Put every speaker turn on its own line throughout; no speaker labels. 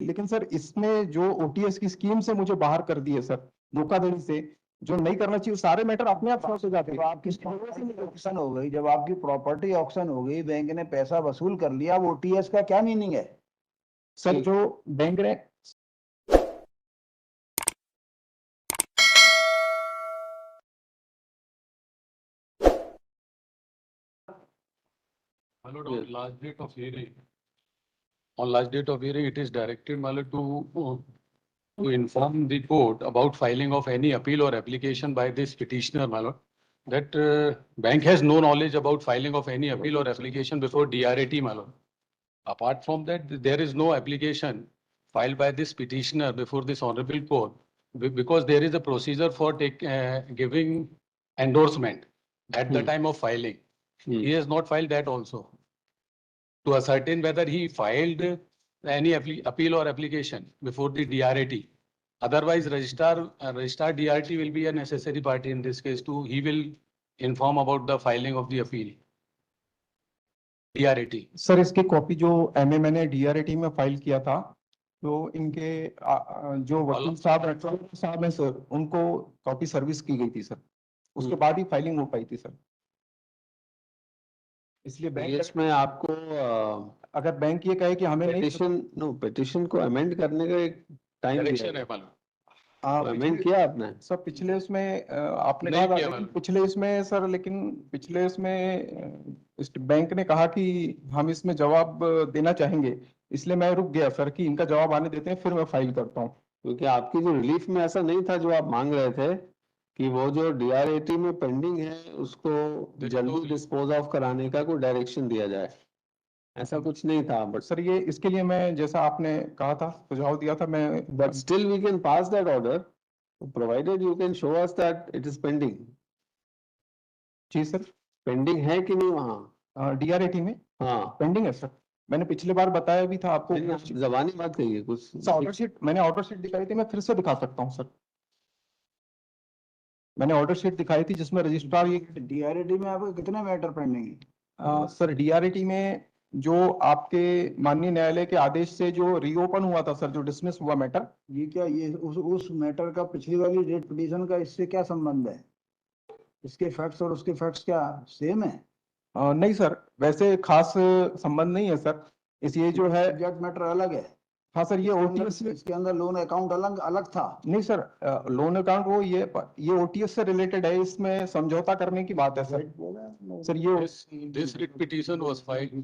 लेकिन सर इसमें जो ओटीएस की स्कीम से मुझे बाहर कर दिए सर, धोखाधड़ी से। जो नहीं करना चाहिए सारे मैटर अपने आप सॉल्व हो जाते
जब
हैं।
आपकी प्रॉपर्टी ऑक्शन हो गई, जब आपकी प्रॉपर्टी ऑक्शन हो गई, बैंक ने पैसा वसूल कर लिया, अब ओटीएस का क्या मीनिंग है?
सर जो बैंक ने
last date of hearing. On last date of hearing, it is directed to inform the court about filing of any appeal or application by this petitioner, my lord. That bank has no knowledge about filing of any appeal or application before DRAT, my lord. Apart from that, there is no application filed by this petitioner before this honorable court because there is a procedure for giving endorsement at the time of filing. He has not filed that also. To ascertain whether he filed any appeal or application before the DRAT. Otherwise, registrar DRT will be a necessary party in this case too. He will inform about the filing of the appeal. DRAT.
Sir इसकी copy जो मैंने DRAT में file किया था, तो इनके जो वकील साहब हैं सर, उनको कॉपी सर्विस की गई थी सर, उसके बाद ही फाइलिंग हो पाई थी सर। इसलिए बैंक
में आपको
अगर बैंक ये कहे कि हमें नहीं
पिटिशन को अमेंड करने का एक टाइम
है
अमेंड किया आपने
सर पिछले उसमें आपने कहा था पिछले इसमें सर, लेकिन पिछले उसमें इस बैंक ने कहा कि हम इसमें जवाब देना चाहेंगे, इसलिए मैं रुक गया सर कि इनका जवाब आने देते हैं फिर मैं फाइल करता हूँ।
क्योंकि आपकी जो रिलीफ में ऐसा नहीं था जो आप मांग रहे थे कि वो जो DRAT में पेंडिंग है उसको जल्दी डिस्पोज ऑफ कराने का कोई डायरेक्शन दिया जाए, ऐसा कुछ नहीं था।
बट सर ये इसके लिए मैं, जैसा आपने कहा था, सुझाव दिया था, मैं
but still we can pass that order provided you can show us that it is pending.
जी सर,
पेंडिंग है कि नहीं वहाँ
DRAT में?
हाँ
पेंडिंग है सर, मैंने पिछले बार बताया भी था आपको।
जबानी बात कहिए कुछ।
ऑर्डर शीट मैंने ऑर्डर शीट दिखाई थी, मैं फिर से दिखा सकता हूँ सर। मैंने ऑर्डर शीट दिखाई थी जिसमें रजिस्ट्रार ये
DRAT में आपको कितने मैटर पेंडिंग है?
सर DRAT में जो आपके माननीय न्यायालय के आदेश से जो रीओपन हुआ था सर, जो डिसमिस हुआ मैटर,
ये क्या ये उस मैटर का पिछली वाली रेट पिटीशन का इससे क्या संबंध है? इसके फैक्ट्स और उसके फैक्ट्स क्या सेम है?
नहीं सर, वैसे खास संबंध नहीं है सर। इस ये जो है
सब्जेक्ट मैटर अलग है।
हाँ सर, ये ओटीएस
इसके अंदर लोन अकाउंट अलग था।
नहीं सर, लोन अकाउंट वो ये ओटीएस से रिलेटेड है, इसमें समझौता करने की बात है सर। सर ये
this writ petition was filed.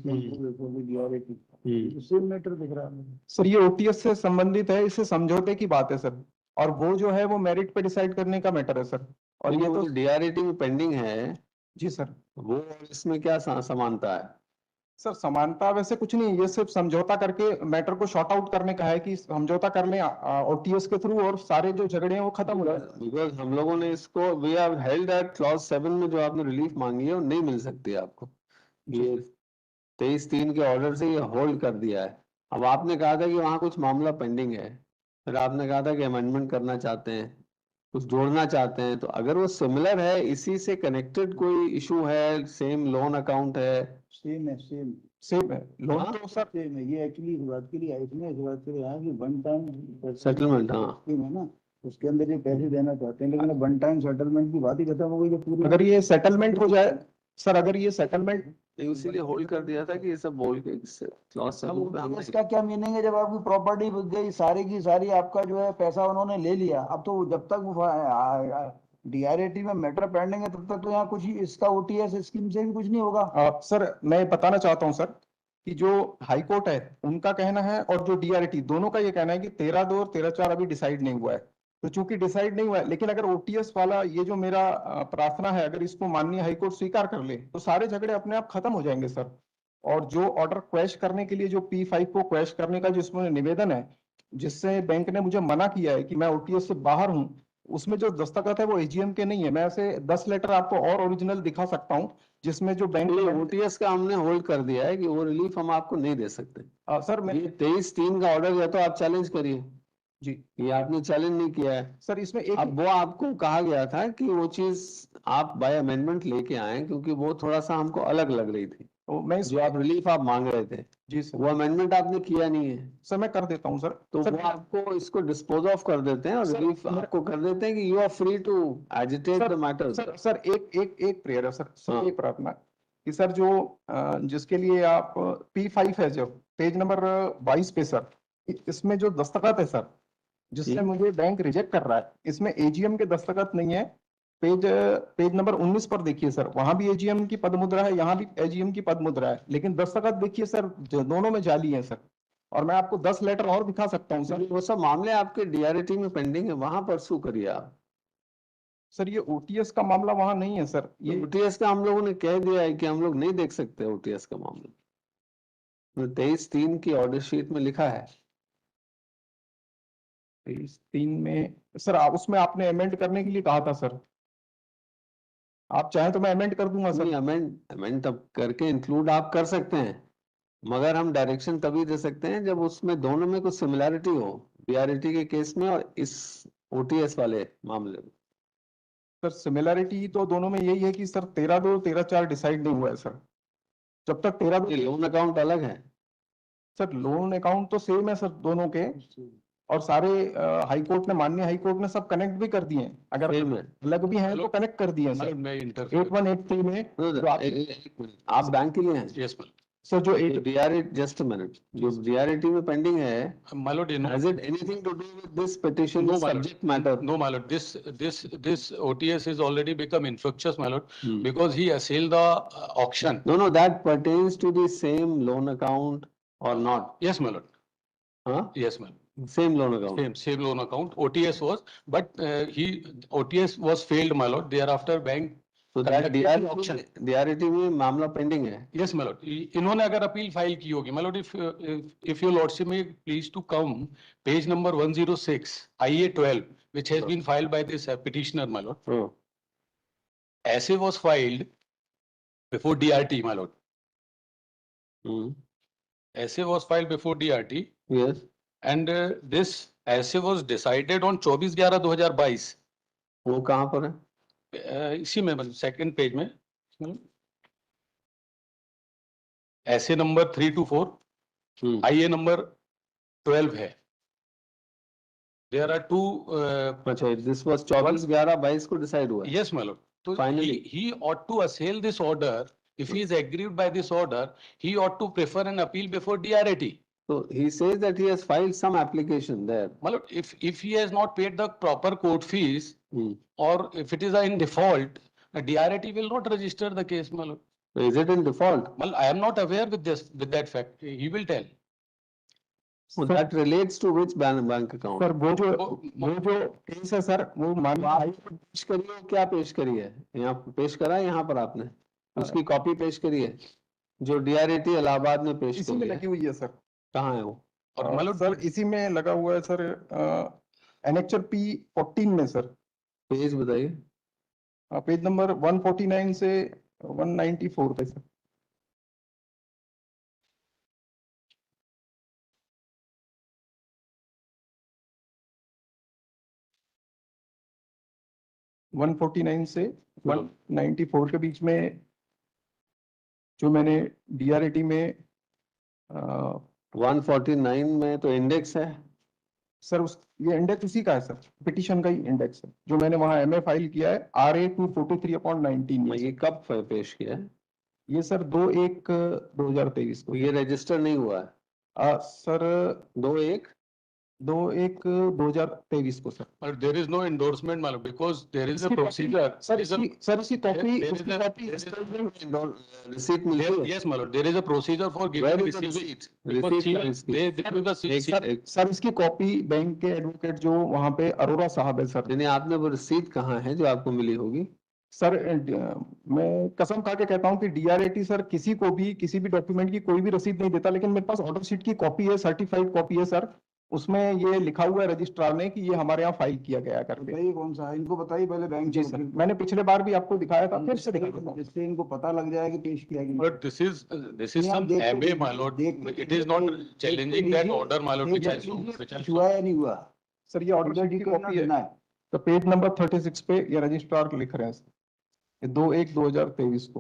Same matter दिख रहा है
सर, ये ओटीएस से संबंधित है, इससे समझौते की बात है सर, और वो जो है वो मेरिट पे डिसाइड करने का मैटर है सर। और ये तो
DRAT में पेंडिंग है।
जी सर,
वो इसमें क्या समानता है?
सर समानता वैसे कुछ नहीं है, ये सिर्फ समझौता करके मैटर को शॉर्ट आउट करने का है कि समझौता कर लें ओटीएस के थ्रू और सारे जो झगड़े हैं वो खत्म हो जाए।
बिकॉज हम लोगों ने इसको we have held that clause 7 में जो आपने रिलीफ मांगी है वो नहीं मिल सकती है आपको। ये 23/3 के ऑर्डर से ये होल्ड कर दिया है। अब आपने कहा था कि वहाँ कुछ मामला पेंडिंग है, फिर आपने कहा था कि अमेंडमेंट करना चाहते हैं, कुछ जोड़ना चाहते हैं, तो अगर वो सिमिलर है, इसी से कनेक्टेड कोई इशू है, सेम लोन अकाउंट है,
सेम है
सेम है लोन तो सर
सेम है। ये एक्चुअली इस बात के लिए है, इसमें इस बात के लिए है कि वन टाइम
सेटलमेंट
स्कीम है ना, उसके अंदर ये पैसे देना चाहते हैं, लेकिन वन टाइम सेटलमेंट की बात ही खत्म हो गई जो पूरी।
अगर ये सेटलमेंट हो जाए सर, अगर ये सेटलमेंट
इसीलिए होल्ड कर दिया था कि ये सब बोल के क्लॉज 7 पे हम
इसका क्या मीनिंग है? जब आपकी प्रॉपर्टी बिक गई सारी की सारी, आपका जो है पैसा उन्होंने ले लिया, अब तो जब तक DRAT में मैटर पेंडिंग है तब तक तो यहाँ कुछ इसका ओटीएस स्कीम से भी कुछ नहीं होगा।
सर मैं बताना चाहता हूँ सर कि जो हाई कोर्ट है उनका कहना है और जो DRAT दोनों का ये कहना है कि 13/2 और 13/4 अभी डिसाइड नहीं हुआ है। तो चूंकि डिसाइड नहीं हुआ है, लेकिन अगर ओटीएस वाला ये जो मेरा प्रार्थना है, अगर इसको माननीय हाईकोर्ट स्वीकार कर ले तो सारे झगड़े अपने आप खत्म हो जाएंगे सर। और जो ऑर्डर क्वैश करने के लिए जो P5 को क्वैश करने का जिसमें निवेदन है, जिससे बैंक ने मुझे मना किया है कि मैं ओटीएस से बाहर हूं, उसमें जो दस्तखत है वो AGM के नहीं है। मैं ऐसे 10 लेटर आपको और ओरिजिनल दिखा सकता हूँ जिसमें जो बैंक
ओटीएस का हमने होल्ड कर दिया है कि वो रिलीफ हम आपको नहीं दे सकते।
सर मैं
23/3 का ऑर्डर या तो आप चैलेंज करिए
जी,
ये आपने चैलेंज नहीं किया है
सर। इसमें एक
अब वो आपको कहा गया था कि वो चीज आप बाय अमेंडमेंट लेके आए, क्योंकि वो थोड़ा सा हमको अलग लग रही थी।
तो मैं
जो आप रिलीफ आप मांग रहे थे
जी सर,
वो अमेंडमेंट आपने किया नहीं है,
सर मैं कर देता हूँ सर।
तो
सर,
वो आपको इसको डिस्पोज ऑफ कर देते हैं और
सर,
रिलीफ
मेरा-
आपको कर देते हैं कि you are free to agitate the matter.
Sir एक प्रेयर है सर,
हाँ।
एक प्रार्थना कि सर जो जिसके लिए आप P5 है, जो पेज नंबर 22 पे सर, इसमें जो दस्तखत है सर, जिससे मुझे बैंक रिजेक्ट कर रहा है, इसमें एजीएम के दस्तखत नहीं है। पेज नंबर 19 पर देखिए सर, वहां भी एजीएम की पद मुद्रा है, यहाँ भी एजीएम की पद मुद्रा है, लेकिन दस्तखत देखिए सर, जो दोनों में जाली है सर। और मैं आपको 10 लेटर और दिखा सकता हूँ सर।
वो सब मामले आपके डीआरटी में पेंडिंग है, वहां परसू करिए आप।
सर ये ओटीएस का मामला वहां नहीं है सर, ये
ओटीएस का हम लोगों ने कह दिया है कि हम लोग नहीं देख सकते ओटीएस का मामला, 23/3 की ऑर्डर शीट में लिखा है।
इस 3 में सर, आप उसमें आपने अमेंड करने के लिए कहा था सर, आप चाहें तो मैं अमेंड कर दूंगा
नहीं,
सर।
अमेंड तब करके इंक्लूड आप कर सकते हैं, मगर हम डायरेक्शन तभी दे सकते हैं जब उसमें दोनों में कुछ सिमिलैरिटी हो, डीआरटी के केस में और इस ओटीएस वाले मामले में।
सर सिमिलैरिटी तो दोनों में यही है कि सर 13/2 13/4 डिसाइड नहीं हुआ है सर। जब तक 13/2
लोन अकाउंट अलग है।
सर लोन अकाउंट तो सेम है सर दोनों के, और सारे हाई कोर्ट ने, माननीय हाई कोर्ट ने सब कनेक्ट भी कर दिए हैं, अगर
सेम है।
अलग भी हैं तो कनेक्ट कर दिए हैं सर।
मैं इंटरफेयर
8183 में जो आप
एक मिनट, आप बैंक के लिए हैं?
यस मैम,
सर जो
डीआरटी, जस्ट अ मिनट, जो डीआरटी में पेंडिंग है,
my lord, you know,
has it anything to do with this petition
No, my lord.
subject matter?
no, my lord, this OTS is already become infructuous, my lord,
Hmm.
because he assailed the auction.
No, that pertains to the same loan account or not?
Yes, my lord,
Huh?
yes, ma'am.
Same loan account.
Same loan account, OTS was, but OTS was failed, my lord, thereafter bank.
So that
conducted the auction.
DRT में मामला pending है।
Yes, my lord, इन्होंने अगर appeal file की होगी, my lord, if your lordship may please to come, page number 106, IA 12, which has been filed by this petitioner, my lord.
हाँ,
Essay was filed before DRT, my lord. Essay was filed before DRT,
yes,
and this essay was decided on 24/11/2022.
वो कहाँ पर है?
इसी में second page में essay number 3 to 4, IA number 12 है. There are two.
अच्छा, this was 24/11/22 को डिसाइड हुआ है।
Yes, my lord. So
Finally.
he ought to assail this order. If he is aggrieved by this order, he ought to prefer an appeal before DRT.
So he says that he has filed some application there.
My lord, if he has not paid the proper court fees, or if it is in default, the DRT will not register the case, my lord.
Is it in default?
Well, I am not aware with that fact. He will tell.
So that relates to which bank account?
Sir वो जो case है sir, वो माननीय
पेश करिए, क्या पेश करी है? यहाँ पेश करा है, यहाँ पर आपने उसकी कॉपी पेश करी है जो डीआरटी इलाहाबाद में पेश
इसी में
करी है।
लगी हुई है सर।
कहाँ है वो?
और मतलब
सर इसी में लगा हुआ है सर, एनेक्चर P14 में सर,
पेज बताइए।
पेज नंबर 149 से 194 पे सर। वन 149 से 194 के बीच में जो मैंने डीआरटी में
149 में तो इंडेक्स है
सर, ये इंडेक्स उसी का है सर, पिटीशन का ही इंडेक्स है जो मैंने वहां एमए फाइल किया है RA 243/19 में।
ये कब पेश किया है?
ये सर 2/1/2023 को।
ये रजिस्टर नहीं हुआ है
सर 2/1/2023 को sir.
But there is no endorsement, my lord, because there is a
इसकी
procedure.
सर इसकी कॉपी
There is
रिसीट मिली है?
Yes, my lord, there is a procedure for
Where
giving
is the
receipt.
receipt?
Because
Receipt
here
is की?
they give the
sir इसकी copy bank के advocate जो वहां पे अरोरा साहब है सर।
यानी आपने वो रसीद कहाँ है जो आपको मिली होगी?
सर मैं कसम खा के कहता हूं कि डीआरटी सर किसी को भी किसी भी डॉक्यूमेंट की कोई भी रसीद नहीं देता, लेकिन मेरे पास ऑर्डर शीट की कॉपी है, सर्टिफाइड कॉपी है सर, उसमें ये लिखा हुआ है रजिस्ट्रार ने कि ये हमारे यहाँ फाइल किया गया करके।
बताइए कौन सा है, इनको बताइए पहले बैंक
जी सर, मैंने पिछले बार भी आपको दिखाया था, फिर से दिखा देता हूं।
जिससे इनको पता लग जाए कि पेश किया गया।
But this is
नहीं, आप
some
देख के
MA, my
लीजिए,
lord.
देख के
It is not
लीजिए,
challenging
देख के
that
लीजिए,
order, my lord, which I
देख
saw.
लीजिए,
Which I
कुछ
saw.
हुआ या नहीं हुआ।
सर ये ऑर्डर शीट की कॉपी है,
है
तो पेज नंबर 36 पे ये रजिस्ट्रार लिख रहे हैं सर, 2/1/2023 को।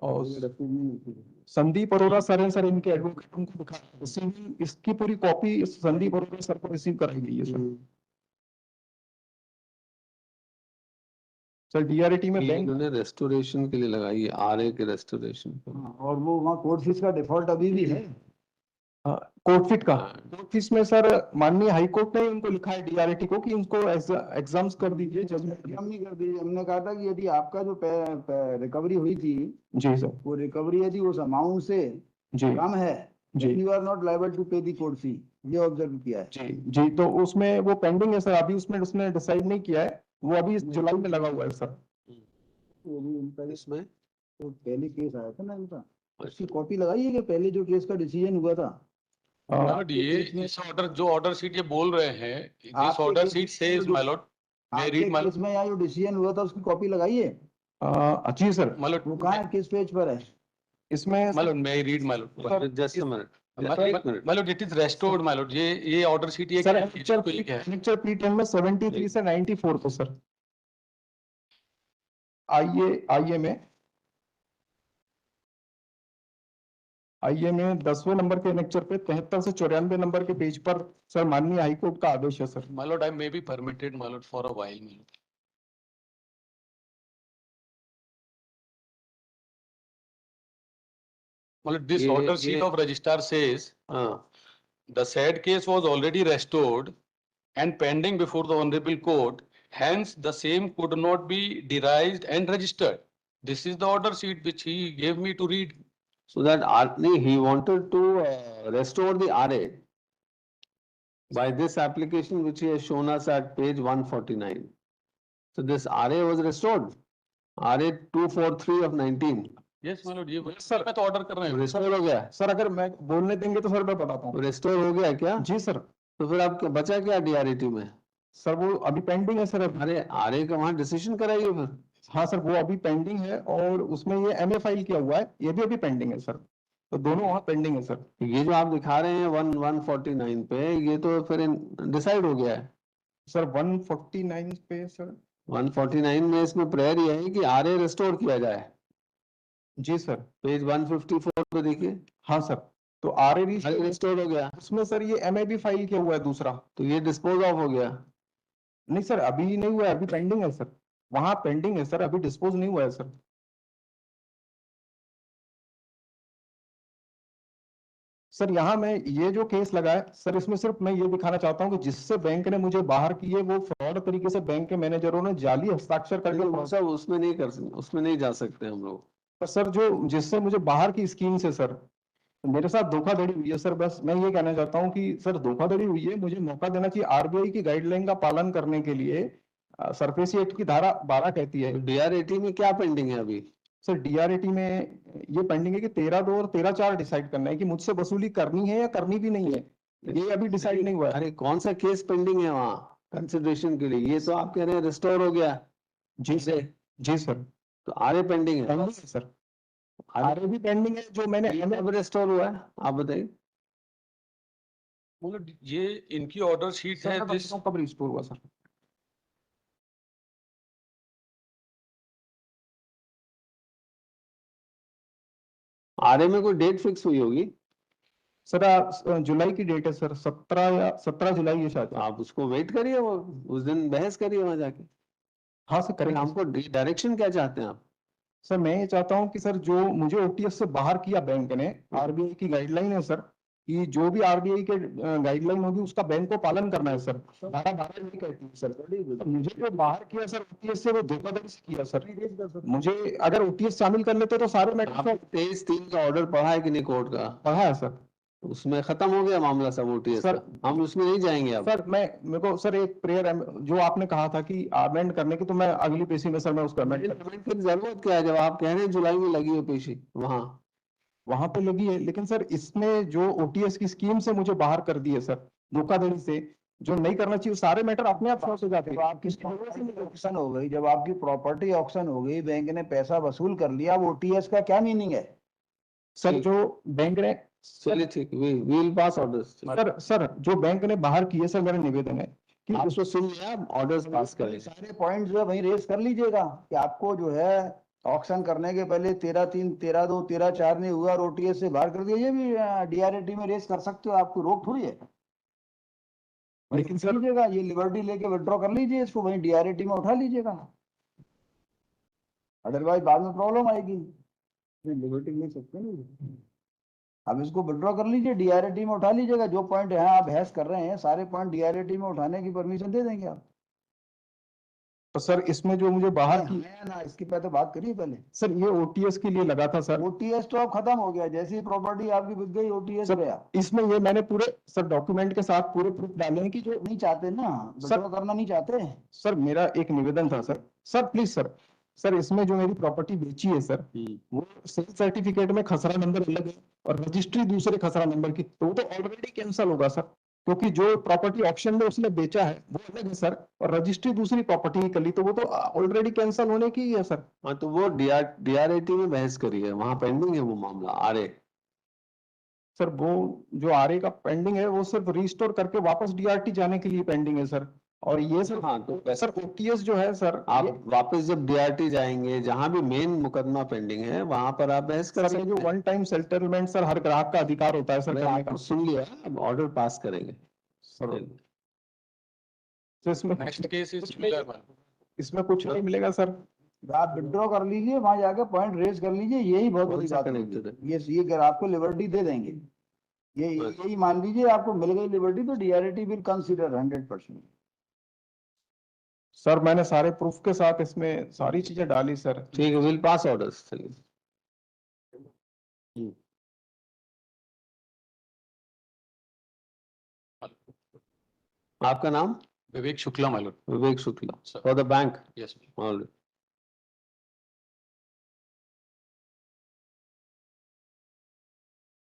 और
नहीं
संदीप अरोड़ा सर हैं सर, इनके एडवोकेट, उनको दिखा, इसकी पूरी कॉपी संदीप अरोड़ा सर को रिसीव कराई गई है सर। सर डीआरटी में बैंक
इन्होंने रेस्टोरेशन के लिए लगाई है, आरए के रेस्टोरेशन पे।
और वो वहाँ कोर्ट फीस का डिफॉल्ट अभी भी है।
कोर्ट फीस का, कोर्ट फीस में सर माननीय हाई कोर्ट ने उनको लिखा है डीआरटी को कि उनको एग्जाम्स कर दीजिए जजमेंट।
हम नहीं कर दीजिए, हमने कहा था कि यदि आपका जो रिकवरी हुई थी,
जी सर,
वो रिकवरी यदि उस अमाउंट से
जी
कम है,
जी
you are not liable to pay the court fee, ये ऑब्जर्व किया है।
जी जी, तो उसमें वो पेंडिंग है सर, अभी उसमें उसने डिसाइड नहीं किया है, वो अभी जुलाई में लगा हुआ है सर।
वो भी उनका
इसमें
तो पहले केस आया था ना इनका, उसकी कॉपी लगाई है कि पहले जो केस का डिसीजन हुआ था।
माय लॉर्ड, ये इस ऑर्डर, जो ऑर्डर शीट ये बोल रहे हैं, दिस
आपके
ऑर्डर
केस
शीट
में
सेज
जो-
माय लॉर्ड, मैं
आपके
रीड माय
केस में यहाँ जो डिसीजन हुआ था उसकी कॉपी लगाई है?
जी सर,
माय
वो कहाँ है, किस पेज पर है?
इसमें
माय लॉर्ड, मैं read my Lord,
just a minute,
my Lord, it is restored my Lord, ये ऑर्डर शीट ये
सर
क्या है?
लेक्चर P10 में 73 से 94 को सर, आइए में 10वें नंबर के लेक्चर पे 73 से 94 नंबर के पेज पर सर माननीय हाई कोर्ट का आदेश है sir.
My Lord, I may be permitted my Lord for a while my Lord. My Lord, this order sheet of registrar says
हाँ,
the said case was already restored and pending before the honorable court, hence the same could not be derised and registered. This is the order sheet which he gave me to read.
so that he wanted to restore the RA by this application which he has shown us at page 149. So this RA was restored, RA 243 of 19
Yes, my lord, ये
sir
मैं तो order कर रहे हैं।
Restore हो गया।
Sir अगर मैं बोलने देंगे तो सर मैं बताता हूँ।
रिस्टोर हो गया क्या?
जी सर।
तो फिर आप बचा क्या डीआरईटी में?
सर वो अभी पेंडिंग है सर।
अरे आरए का वहां डिसीजन कराइए फिर।
हाँ सर, वो अभी पेंडिंग है और उसमें ये एमए फाइल किया हुआ है, ये भी अभी पेंडिंग है सर, तो दोनों वहाँ पेंडिंग है सर।
ये जो आप दिखा रहे हैं 149 पे, ये तो फिर डिसाइड हो गया है
सर। 149 पे सर,
149 में इसमें प्रेयर ये है कि आरए रिस्टोर किया जाए।
जी सर।
पेज 154 पे देखिए।
हाँ सर, तो आरए
रिस्टोर हो गया,
उसमें सर ये एमए भी फाइल किया हुआ है दूसरा,
तो ये डिस्पोज ऑफ हो गया।
नहीं सर, अभी नहीं हुआ है, अभी पेंडिंग है सर, वहां पेंडिंग है सर, अभी डिस्पोज नहीं हुआ है सर। सर यहाँ मैं ये जो केस लगा है सर, इसमें सिर्फ मैं ये दिखाना चाहता हूँ कि जिससे बैंक ने मुझे बाहर किए वो फ्रॉड तरीके से बैंक के मैनेजरों ने जाली हस्ताक्षर करके
सब उसमें नहीं कर सकते, उसमें नहीं जा सकते हम लोग।
सर जो जिससे मुझे बाहर की स्कीम से सर मेरे साथ धोखाधड़ी हुई है सर। बस मैं ये कहना चाहता हूँ कि सर धोखाधड़ी हुई है, मुझे मौका देना चाहिए। आरबीआई की गाइडलाइन का पालन करने के लिए सरफेसी एक्ट की धारा 12 कहती है।
डीआरएटी में क्या पेंडिंग है अभी?
सर डीआरएटी में ये पेंडिंग है कि 13/2 और 13/4 डिसाइड करना है कि मुझसे वसूली करनी है या करनी भी नहीं है, ये अभी डिसाइड नहीं हुआ है।
अरे कौन सा केस पेंडिंग है वहाँ कंसिडरेशन के लिए? ये तो आप कह रहे हैं रिस्टोर हो गया।
जी सर। जी सर,
तो आरए पेंडिंग है।
पेंडिंग है सर, आरए भी पेंडिंग है। जो मैंने
अब रिस्टोर हुआ है, आप बताइए।
मतलब ये इनकी ऑर्डर शीट है, दिस
कब रिस्टोर हुआ सर?
आरए में कोई डेट फिक्स हुई होगी
सर। जुलाई की डेट है सर, 17 जुलाई है शायद।
आप उसको वेट करिए, वो उस दिन बहस करिए वहां जाके।
हाँ सर करेंगे।
हमको डायरेक्शन क्या चाहते हैं आप?
सर मैं ये चाहता हूँ कि सर जो मुझे ओटीएस से बाहर किया बैंक ने, आरबीआई की गाइडलाइन है सर कि जो भी आरबीआई के गाइडलाइन होगी उसका बैंक को पालन करना है सर। 12 नहीं कहती है सर। मुझे जो बाहर किया सर ओटीएस से, वो धोखाधड़ी से किया सर। मुझे अगर ओटीएस शामिल कर लेते तो सारे मैटर
23/3 का ऑर्डर पढ़ा है कि नहीं कोर्ट का?
पढ़ा है सर।
उसमें खत्म हो गया मामला सब ओटीएस
सर,
का, हम उसमें नहीं जाएंगे अब।
सर मेरे को सर एक प्रेयर जो आपने कहा था कि अमेंड करने की, तो मैं अगली पेशी में सर मैं उसको अमेंड
अमेंड की जरूरत क्या है जब आप कह रहे हैं जुलाई में लगी है पेशी
वहां पे लगी है। लेकिन सर इसमें जो ओटीएस की स्कीम से मुझे बाहर कर दिए सर, धोखाधड़ी से, जो नहीं करना चाहिए, सारे मैटर अपने आप सॉल्व हो जाते
जब
हैं।
आपकी ऑक्शन हो गई, जब आपकी प्रॉपर्टी ऑक्शन हो गई, बैंक ने पैसा वसूल कर लिया, वो ओटीएस का क्या मीनिंग है?
सर जो बैंक ने
चलिए ठीक, we will pass orders.
Sir जो बैंक ने बाहर किए सर, मेरा निवेदन है कि
आप उसको सुन लिया, ऑर्डर्स पास करें।
सारे पॉइंट्स जो है वही रेस कर लीजिएगा कि आपको जो है ऑक्शन करने के पहले 13-3, 13-2, 13-4 नहीं हुआ और ओटीएस से बाहर कर दिया, ये भी डीआरएटी में रेस कर सकते हो, आपको रोक थोड़ी है।
लेकिन सर
लीजिएगा, ये लिबर्टी लेके विड्रॉ कर लीजिए इसको, वहीं डीआरएटी में उठा लीजिएगा, अदरवाइज बाद में प्रॉब्लम आएगी। लिबर्टी ले सकते हैं, अब इसको विड्रॉ कर लीजिए, डीआरएटी में उठा लीजिएगा, जो पॉइंट है आप बहस कर रहे हैं सारे पॉइंट डीआरएटी में उठाने की परमिशन दे देंगे आप।
तो सर इसमें जो मुझे बाहर की
है ना, इसकी पहले तो बात करिए पहले।
सर ये ओटीएस के लिए लगा था सर।
ओटीएस तो अब खत्म हो गया, जैसी प्रॉपर्टी आपकी बिक गई ओटीएस
सर
गया।
इसमें ये मैंने पूरे सर डॉक्यूमेंट के साथ पूरे प्रूफ डाले हैं कि जो
नहीं चाहते ना, विड्रॉ करना नहीं चाहते।
सर मेरा एक निवेदन था sir. Sir please sir, sir इसमें जो मेरी प्रॉपर्टी बेची है सर, वो सेल सर्टिफिकेट में खसरा नंबर अलग है और रजिस्ट्री दूसरे खसरा नंबर की, तो वो तो ऑलरेडी कैंसिल होगा सर, क्योंकि जो प्रॉपर्टी ऑक्शन में उसने बेचा है वो अलग है सर, और रजिस्ट्री दूसरी प्रॉपर्टी की कर ली, तो वो तो ऑलरेडी कैंसिल होने की ही है सर।
हाँ तो वो डीआरएटी में बहस करिए, वहां पेंडिंग है वो मामला आरे।
सर वो जो आरए का पेंडिंग है वो सिर्फ रिस्टोर करके वापस डीआरटी जाने के लिए पेंडिंग है सर। और ये सर
हाँ तो
सर ओटीएस जो है सर,
आप
ये
वापस जब डीआरटी जाएंगे, जहां भी मेन मुकदमा पेंडिंग है वहां पर आप बहस कर
सर ये
सकते
जो
हैं।
वन टाइम सेटलमेंट सर हर ग्राहक का अधिकार होता है सर
मैं
करने का।
आपको सुन लिया, अब ऑर्डर पास करेंगे।
सर तो इसमें
Next case is
इसमें
Sugar Mall.
इसमें कुछ नहीं मिलेगा सर।
आप विड्रॉ कर लीजिए, वहां जाके पॉइंट रेज कर लीजिए, यही बहुत
कौन
बड़ी
सा
बात
connected
होगी। ये अगर आपको लिबर्टी दे देंगे, ये
बस।
यही मान लीजिए आपको मिल गई लिबर्टी, तो डीआरएटी विल कंसीडर 100%।
सर मैंने सारे प्रूफ के साथ इसमें सारी चीजें डाली सर।
ठीक है, विल पास ऑर्डर्स, चलिए। आपका नाम?
Vivek Shukla, my lord.
Vivek Shukla,
Sir.
For the bank.
Yes.
All